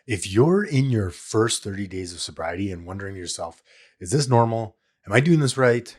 If you're in your first 30 days of sobriety and wondering to yourself, is this normal? Am I doing this right?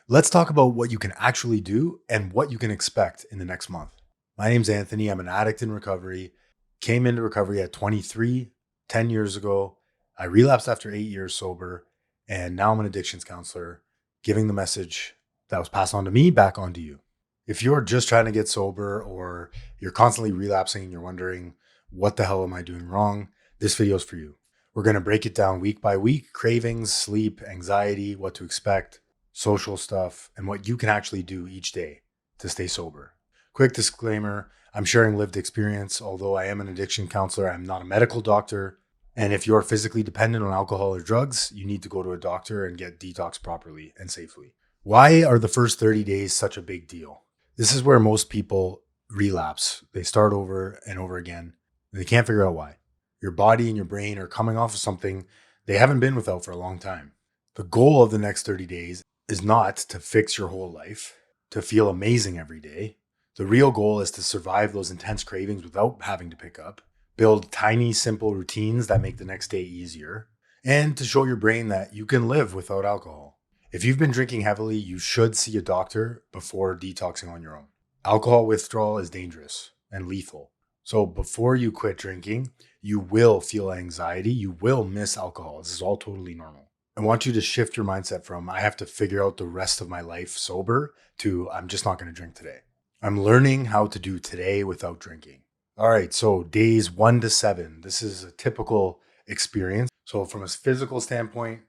Let's talk about what you can actually do and what you can expect in the next month. My name's Anthony. I'm an addict in recovery. Came into recovery at 23, 10 years ago. I relapsed after 8 years sober, and now I'm an addictions counselor, giving the message that was passed on to me back on to you. If you're just trying to get sober or you're constantly relapsing and you're wondering, what the hell am I doing wrong? This video is for you. We're going to break it down week by week: cravings, sleep, anxiety, what to expect, social stuff, and what you can actually do each day to stay sober. Quick disclaimer, I'm sharing lived experience. Although I am an addiction counselor, I'm not a medical doctor. And if you're physically dependent on alcohol or drugs, you need to go to a doctor and get detoxed properly and safely. Why are the first 30 days such a big deal? This is where most people relapse. They start over and over again. And they can't figure out why. Your body and your brain are coming off of something they haven't been without for a long time. The goal of the next 30 days is not to fix your whole life, to feel amazing every day. The real goal is to survive those intense cravings without having to pick up, build tiny, simple routines that make the next day easier, and to show your brain that you can live without alcohol. If you've been drinking heavily, you should see a doctor before detoxing on your own. Alcohol withdrawal is dangerous and lethal. So before you quit drinking, you will feel anxiety. You will miss alcohol. This is all totally normal. I want you to shift your mindset from I have to figure out the rest of my life sober to I'm just not going to drink today. I'm learning how to do today without drinking. All right, so days 1 to 7. This is a typical experience. So from a physical standpoint,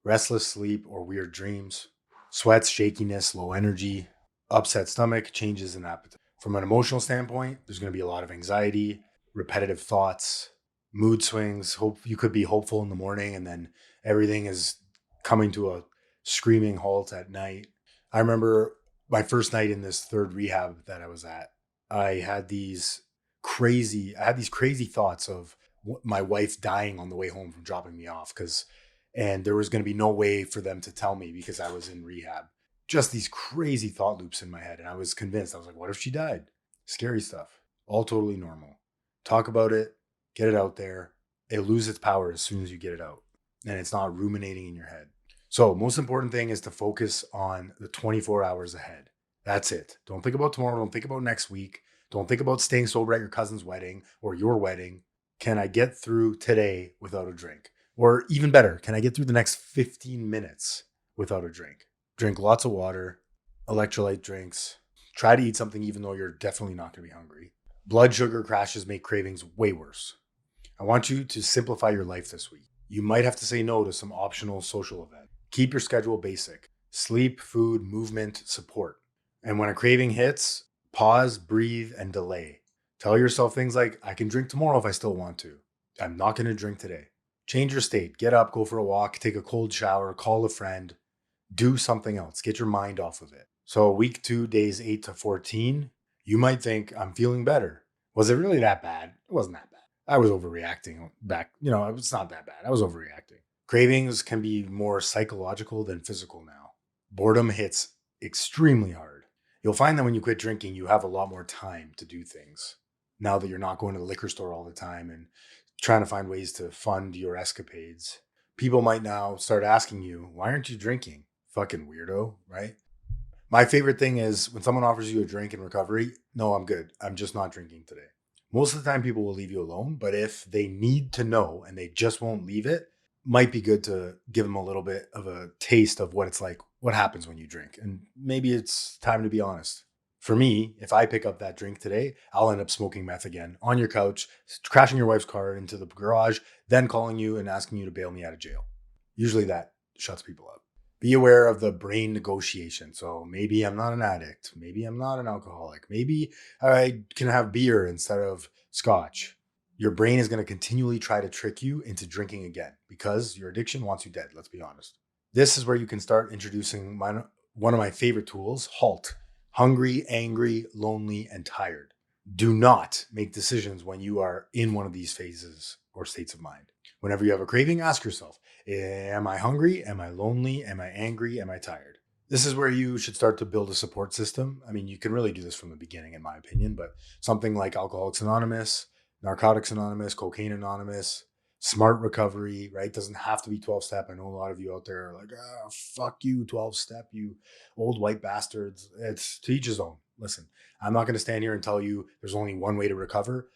restless sleep or weird dreams, sweats, shakiness, low energy, upset stomach, changes in appetite. From an emotional standpoint, there's going to be a lot of anxiety, repetitive thoughts, mood swings. You could be hopeful in the morning and then everything is coming to a screaming halt at night. I remember my first night in this third rehab that I was at. I had these crazy thoughts of my wife dying on the way home from dropping me off and there was going to be no way for them to tell me because I was in rehab. Just these crazy thought loops in my head. And I was convinced. I was like, what if she died? Scary stuff. All totally normal. Talk about it. Get it out there. It'll lose its power as soon as you get it out. And it's not ruminating in your head. So most important thing is to focus on the 24 hours ahead. That's it. Don't think about tomorrow. Don't think about next week. Don't think about staying sober at your cousin's wedding or your wedding. Can I get through today without a drink? Or even better, can I get through the next 15 minutes without a drink? Drink lots of water, electrolyte drinks. Try to eat something even though you're definitely not going to be hungry. Blood sugar crashes make cravings way worse. I want you to simplify your life this week. You might have to say no to some optional social events. Keep your schedule basic. Sleep, food, movement, support. And when a craving hits, pause, breathe, and delay. Tell yourself things like, I can drink tomorrow if I still want to. I'm not going to drink today. Change your state. Get up, go for a walk, take a cold shower, call a friend. Do something else. Get your mind off of it. So week 2, days 8 to 14, you might think, I'm feeling better. Was it really that bad? It wasn't that bad. I was overreacting back. It's not that bad. I was overreacting. Cravings can be more psychological than physical now. Boredom hits extremely hard. You'll find that when you quit drinking, you have a lot more time to do things. Now that you're not going to the liquor store all the time and trying to find ways to fund your escapades. People might now start asking you, why aren't you drinking? Fucking weirdo, right? My favorite thing is when someone offers you a drink in recovery, no, I'm good. I'm just not drinking today. Most of the time people will leave you alone, but if they need to know and they just won't leave it, might be good to give them a little bit of a taste of what it's like, what happens when you drink. And maybe it's time to be honest. For me, if I pick up that drink today, I'll end up smoking meth again on your couch, crashing your wife's car into the garage, then calling you and asking you to bail me out of jail. Usually that shuts people up. Be aware of the brain negotiation. So maybe I'm not an addict. Maybe I'm not an alcoholic. Maybe I can have beer instead of scotch. Your brain is going to continually try to trick you into drinking again because your addiction wants you dead. Let's be honest. This is where you can start introducing one of my favorite tools, HALT. Hungry, angry, lonely, and tired. Do not make decisions when you are in one of these phases or states of mind. Whenever you have a craving, ask yourself, am I hungry? Am I lonely? Am I angry? Am I tired? This is where you should start to build a support system. I mean, you can really do this from the beginning, in my opinion, but something like Alcoholics Anonymous, Narcotics Anonymous, Cocaine Anonymous, Smart Recovery, right? Doesn't have to be 12 step. I know a lot of you out there are like, fuck you, 12 step, you old white bastards. It's to each his own. Listen, I'm not going to stand here and tell you there's only one way to recover.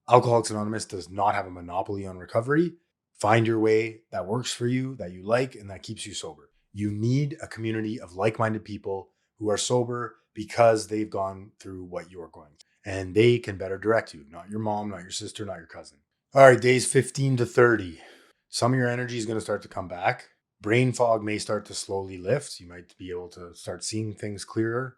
Alcoholics Anonymous does not have a monopoly on recovery. Find your way that works for you, that you like, and that keeps you sober. You need a community of like minded people who are sober because they've gone through what you're going through. And they can better direct you, not your mom, not your sister, not your cousin. All right, days 15 to 30. Some of your energy is going to start to come back. Brain fog may start to slowly lift. You might be able to start seeing things clearer.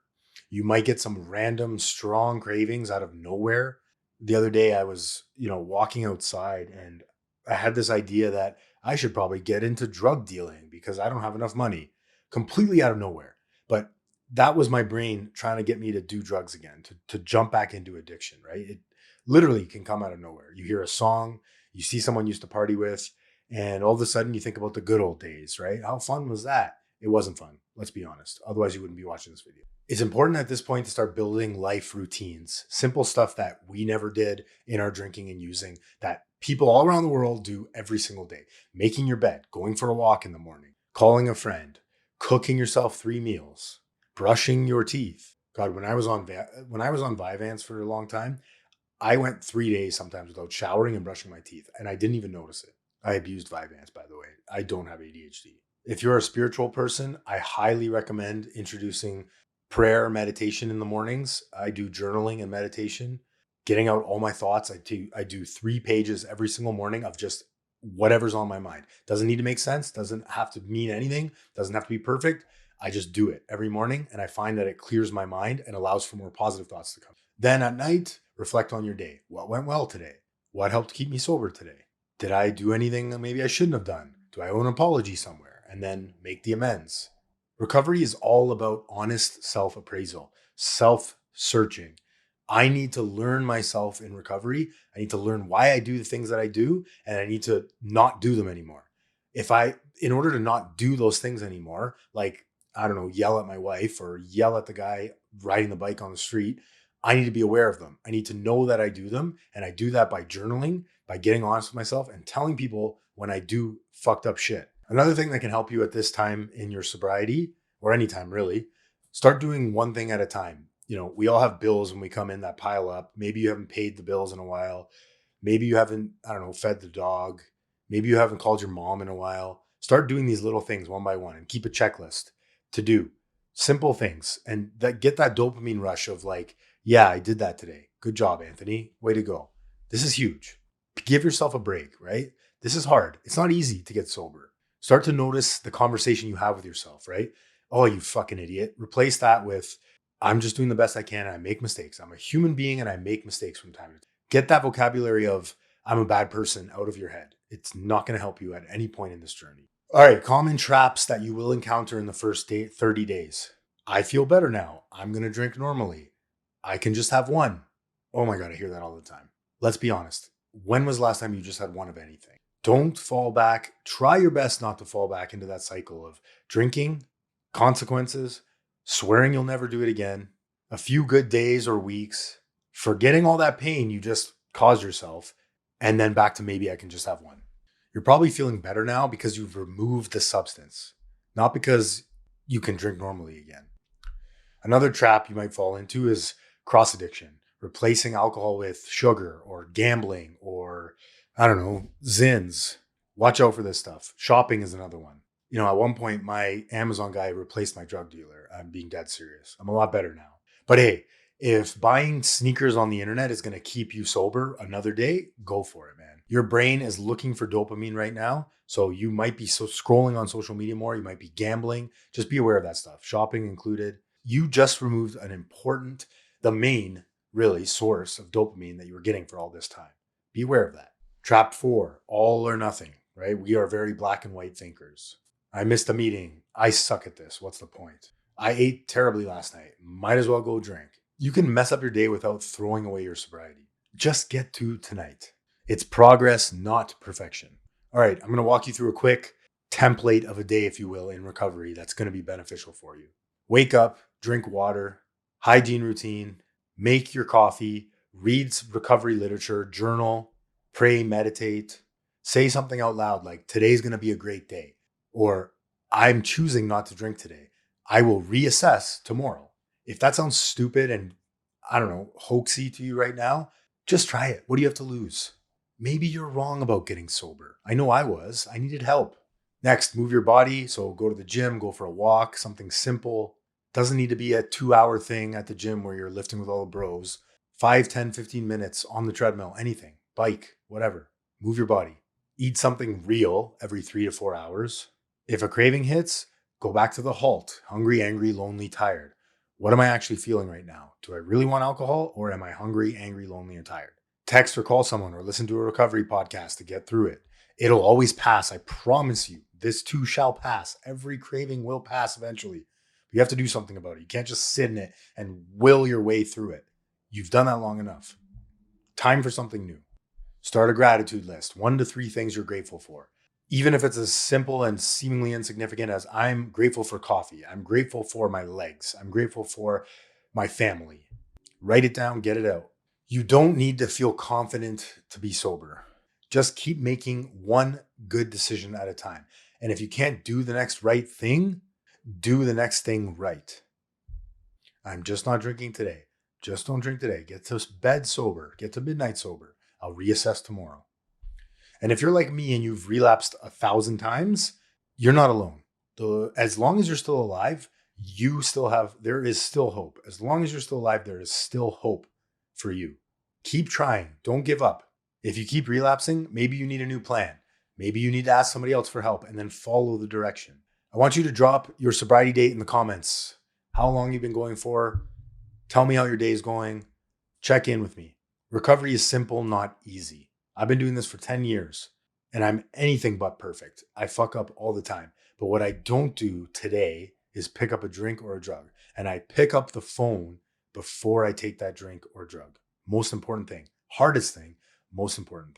You might get some random strong cravings out of nowhere. The other day I was, walking outside and I had this idea that I should probably get into drug dealing because I don't have enough money, completely out of nowhere. But that was my brain trying to get me to do drugs again, to jump back into addiction, right? It literally can come out of nowhere. You hear a song, you see someone you used to party with, and all of a sudden you think about the good old days, right? How fun was that? It wasn't fun. Let's be honest. Otherwise, you wouldn't be watching this video. It's important at this point to start building life routines, simple stuff that we never did in our drinking and using that people all around the world do every single day. Making your bed, going for a walk in the morning, calling a friend, cooking yourself 3 meals, brushing your teeth. God, when I was on Vyvanse for a long time, I went 3 days sometimes without showering and brushing my teeth, and I didn't even notice it. I abused Vyvanse, by the way. I don't have ADHD. If you're a spiritual person, I highly recommend introducing prayer, meditation in the mornings. I do journaling and meditation, getting out all my thoughts. I do 3 pages every single morning of just whatever's on my mind. Doesn't need to make sense, doesn't have to mean anything, doesn't have to be perfect. I just do it every morning, and I find that it clears my mind and allows for more positive thoughts to come. Then at night, reflect on your day. What went well today? What helped keep me sober today? Did I do anything that maybe I shouldn't have done? Do I owe an apology somewhere? And then make the amends. Recovery is all about honest self-appraisal, self-searching. I need to learn myself in recovery. I need to learn why I do the things that I do, and I need to not do them anymore. In order to not do those things anymore, like, I don't know, yell at my wife or yell at the guy riding the bike on the street, I need to be aware of them. I need to know that I do them. And I do that by journaling, by getting honest with myself and telling people when I do fucked up shit. Another thing that can help you at this time in your sobriety, or anytime really, start doing one thing at a time. We all have bills when we come in that pile up. Maybe you haven't paid the bills in a while. Maybe you haven't, fed the dog. Maybe you haven't called your mom in a while. Start doing these little things one by one and keep a checklist to do. Simple things. And get that dopamine rush of like, yeah, I did that today. Good job, Anthony. Way to go. This is huge. Give yourself a break, right? This is hard. It's not easy to get sober. Start to notice the conversation you have with yourself, right? Oh, you fucking idiot. Replace that with, I'm just doing the best I can and I make mistakes. I'm a human being and I make mistakes from time to time. Get that vocabulary of, I'm a bad person out of your head. It's not going to help you at any point in this journey. All right, common traps that you will encounter in the first 30 days. I feel better now. I'm going to drink normally. I can just have one. Oh my God, I hear that all the time. Let's be honest. When was the last time you just had one of anything? Don't fall back. Try your best not to fall back into that cycle of drinking, consequences, swearing you'll never do it again, a few good days or weeks, forgetting all that pain you just caused yourself, and then back to maybe I can just have one. You're probably feeling better now because you've removed the substance, not because you can drink normally again. Another trap you might fall into is cross addiction, replacing alcohol with sugar or gambling or, Zins. Watch out for this stuff. Shopping is another one. At one point, my Amazon guy replaced my drug dealer. I'm being dead serious. I'm a lot better now. But hey, if buying sneakers on the internet is going to keep you sober another day, go for it, man. Your brain is looking for dopamine right now. So you might be scrolling on social media more. You might be gambling. Just be aware of that stuff. Shopping included. You just removed the main, really, source of dopamine that you were getting for all this time. Be aware of that. Trap 4, all or nothing, right? We are very black and white thinkers. I missed a meeting. I suck at this. What's the point? I ate terribly last night. Might as well go drink. You can mess up your day without throwing away your sobriety. Just get to tonight. It's progress, not perfection. All right, I'm going to walk you through a quick template of a day, if you will, in recovery that's going to be beneficial for you. Wake up, drink water, hygiene routine, make your coffee, read recovery literature, journal, pray, meditate, say something out loud like, today's going to be a great day, or I'm choosing not to drink today. I will reassess tomorrow. If that sounds stupid and, I don't know, hoaxy to you right now, just try it. What do you have to lose? Maybe you're wrong about getting sober. I know I was. I needed help. Next, move your body. So go to the gym, go for a walk, something simple. Doesn't need to be a 2-hour thing at the gym where you're lifting with all the bros. 5, 10, 15 minutes on the treadmill, anything, bike, whatever. Move your body. Eat something real every 3 to 4 hours. If a craving hits, go back to the halt. Hungry, angry, lonely, tired. What am I actually feeling right now? Do I really want alcohol, or am I hungry, angry, lonely, and tired? Text or call someone or listen to a recovery podcast to get through it. It'll always pass. I promise you. This too shall pass. Every craving will pass eventually. But you have to do something about it. You can't just sit in it and will your way through it. You've done that long enough. Time for something new. Start a gratitude list. 1 to 3 things you're grateful for. Even if it's as simple and seemingly insignificant as, I'm grateful for coffee. I'm grateful for my legs. I'm grateful for my family. Write it down, get it out. You don't need to feel confident to be sober. Just keep making one good decision at a time. And if you can't do the next right thing, do the next thing right. I'm just not drinking today. Just don't drink today. Get to bed sober. Get to midnight sober. I'll reassess tomorrow. And if you're like me and you've relapsed 1,000 times, you're not alone. As long as you're still alive, there is still hope. As long as you're still alive, there is still hope for you. Keep trying. Don't give up. If you keep relapsing, maybe you need a new plan. Maybe you need to ask somebody else for help and then follow the direction. I want you to drop your sobriety date in the comments. How long you've been going for. Tell me how your day is going. Check in with me. Recovery is simple, not easy. I've been doing this for 10 years and I'm anything but perfect. I fuck up all the time. But what I don't do today is pick up a drink or a drug. And I pick up the phone before I take that drink or drug. Most important thing. Hardest thing, most important thing.